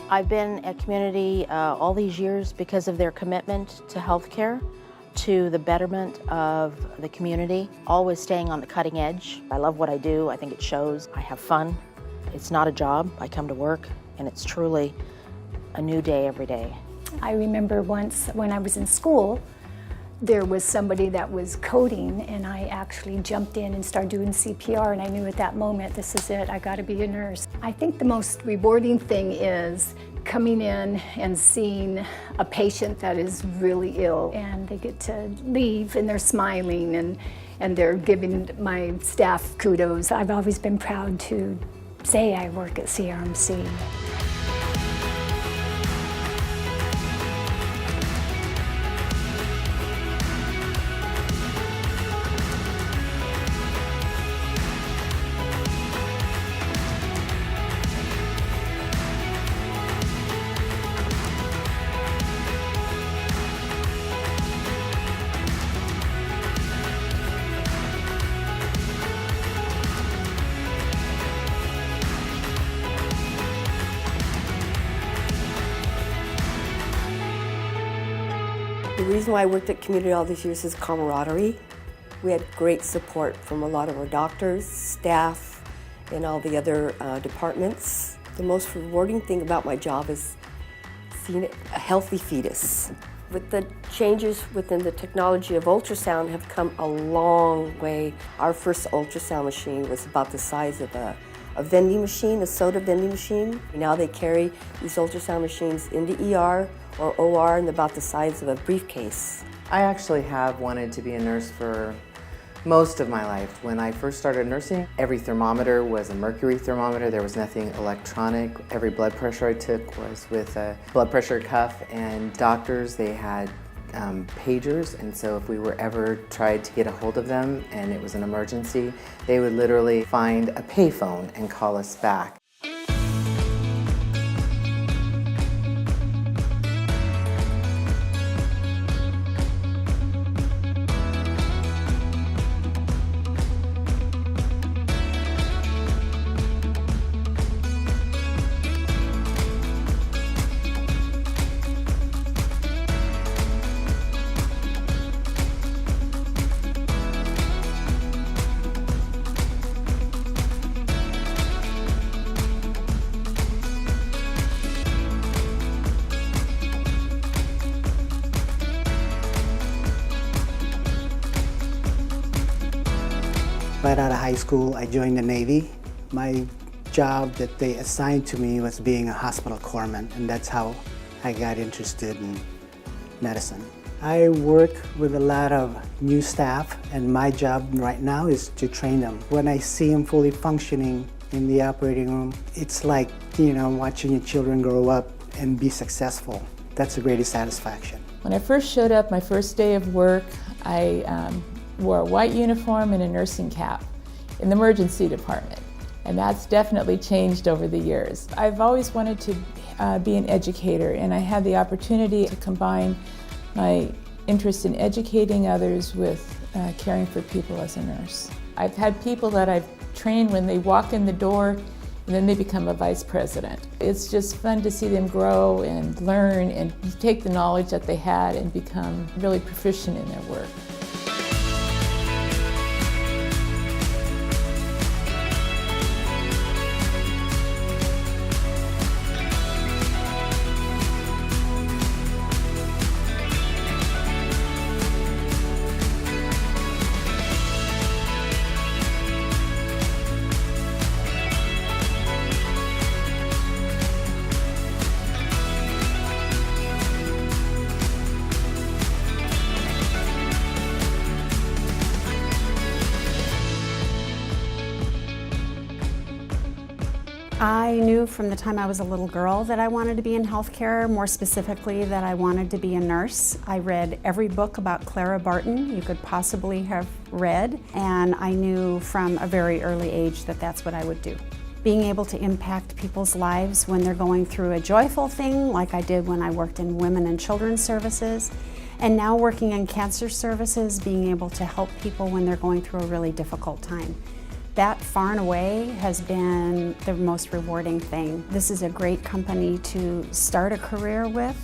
I've been at Community all these years because of their commitment to healthcare, to the betterment of the community, always staying on the cutting edge. I love what I do. I think it shows. I have fun. It's not a job. I come to work, and it's truly a new day every day. I remember once when I was in school, there was somebody that was coding, and I actually jumped in and started doing CPR, and I knew at that moment, this is it, I gotta be a nurse. I think the most rewarding thing is coming in and seeing a patient that is really ill, and they get to leave and they're smiling and they're giving my staff kudos. I've always been proud to say I work at CRMC. The reason why I worked at Community all these years is camaraderie. We had great support from a lot of our doctors, staff, and all the other departments. The most rewarding thing about my job is seeing a healthy fetus. With the changes within the technology of ultrasound have come a long way. Our first ultrasound machine was about the size of a vending machine, a soda vending machine. Now they carry these ultrasound machines into ER or OR and about the size of a briefcase. I actually have wanted to be a nurse for most of my life. When I first started nursing, every thermometer was a mercury thermometer. There was nothing electronic. Every blood pressure I took was with a blood pressure cuff, and doctors, they had pagers, and so if we were ever tried to get a hold of them and it was an emergency, they would literally find a payphone and call us back. Right out of high school, I joined the Navy. My job that they assigned to me was being a hospital corpsman, and that's how I got interested in medicine. I work with a lot of new staff, and my job right now is to train them. When I see them fully functioning in the operating room, it's like, watching your children grow up and be successful. That's the greatest satisfaction. When I first showed up, my first day of work, I wore a white uniform and a nursing cap in the emergency department, and that's definitely changed over the years. I've always wanted to be an educator, and I had the opportunity to combine my interest in educating others with caring for people as a nurse. I've had people that I've trained when they walk in the door and then they become a vice president. It's just fun to see them grow and learn and take the knowledge that they had and become really proficient in their work. I knew from the time I was a little girl that I wanted to be in healthcare, more specifically that I wanted to be a nurse. I read every book about Clara Barton you could possibly have read, and I knew from a very early age that that's what I would do. Being able to impact people's lives when they're going through a joyful thing, like I did when I worked in women and children's services, and now working in cancer services, being able to help people when they're going through a really difficult time. That far and away has been the most rewarding thing. This is a great company to start a career with,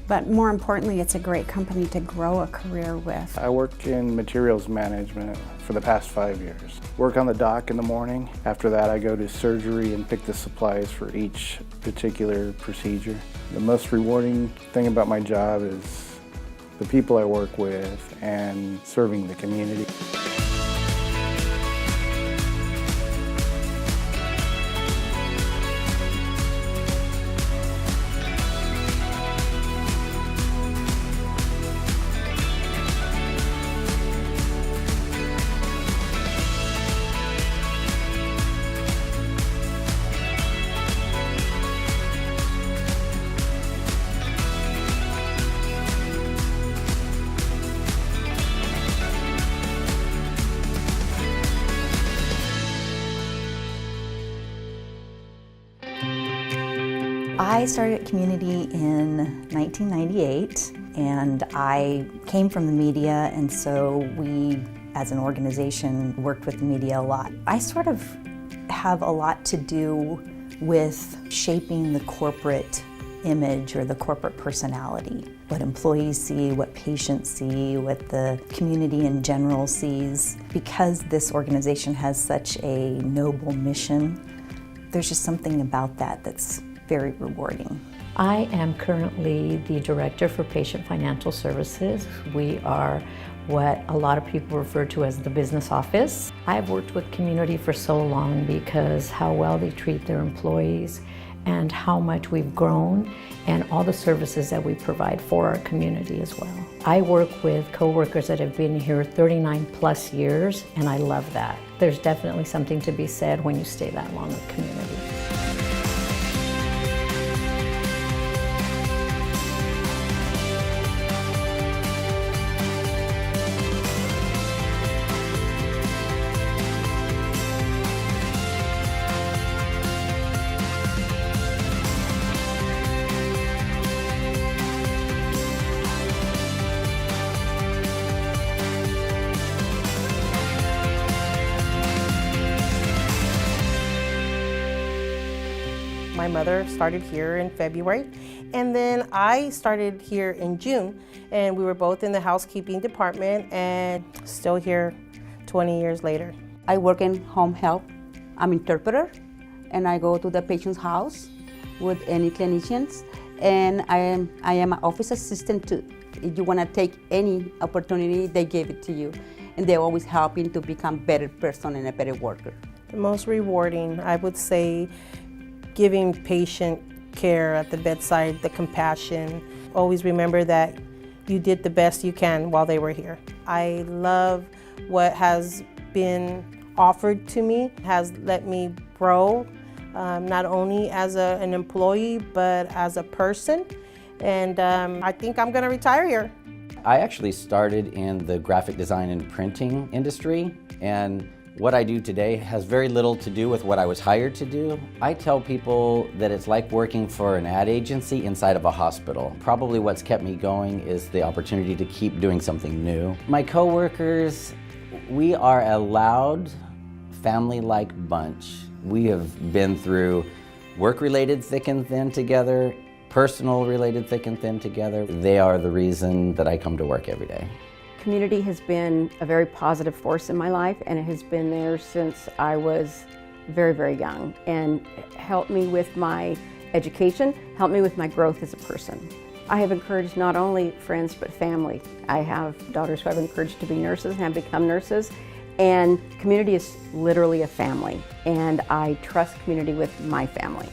but more importantly, it's a great company to grow a career with. I work in materials management for the past 5 years. Work on the dock in the morning. After that, I go to surgery and pick the supplies for each particular procedure. The most rewarding thing about my job is the people I work with and serving the community. I started at Community in 1998, and I came from the media, and so we, as an organization, worked with the media a lot. I sort of have a lot to do with shaping the corporate image or the corporate personality. What employees see, what patients see, what the community in general sees. Because this organization has such a noble mission, there's just something about that that's very rewarding. I am currently the Director for Patient Financial Services. We are what a lot of people refer to as the business office. I've worked with Community for so long because how well they treat their employees and how much we've grown and all the services that we provide for our community as well. I work with coworkers that have been here 39 plus years, and I love that. There's definitely something to be said when you stay that long with Community. My mother started here in February, and then I started here in June, and we were both in the housekeeping department and still here 20 years later. I work in home health. I'm interpreter, and I go to the patient's house with any clinicians, and I am an office assistant too. If you want to take any opportunity, they give it to you, and they're always helping to become a better person and a better worker. The most rewarding, I would say, giving patient care at the bedside, the compassion. Always remember that you did the best you can while they were here. I love what has been offered to me, has let me grow, not only as an employee, but as a person. And I think I'm gonna retire here. I actually started in the graphic design and printing industry, and what I do today has very little to do with what I was hired to do. I tell people that it's like working for an ad agency inside of a hospital. Probably what's kept me going is the opportunity to keep doing something new. My coworkers, we are a loud, family-like bunch. We have been through work-related thick and thin together, personal-related thick and thin together. They are the reason that I come to work every day. Community has been a very positive force in my life, and it has been there since I was very, very young, and helped me with my education, helped me with my growth as a person. I have encouraged not only friends but family. I have daughters who I've encouraged to be nurses and have become nurses, and Community is literally a family, and I trust Community with my family.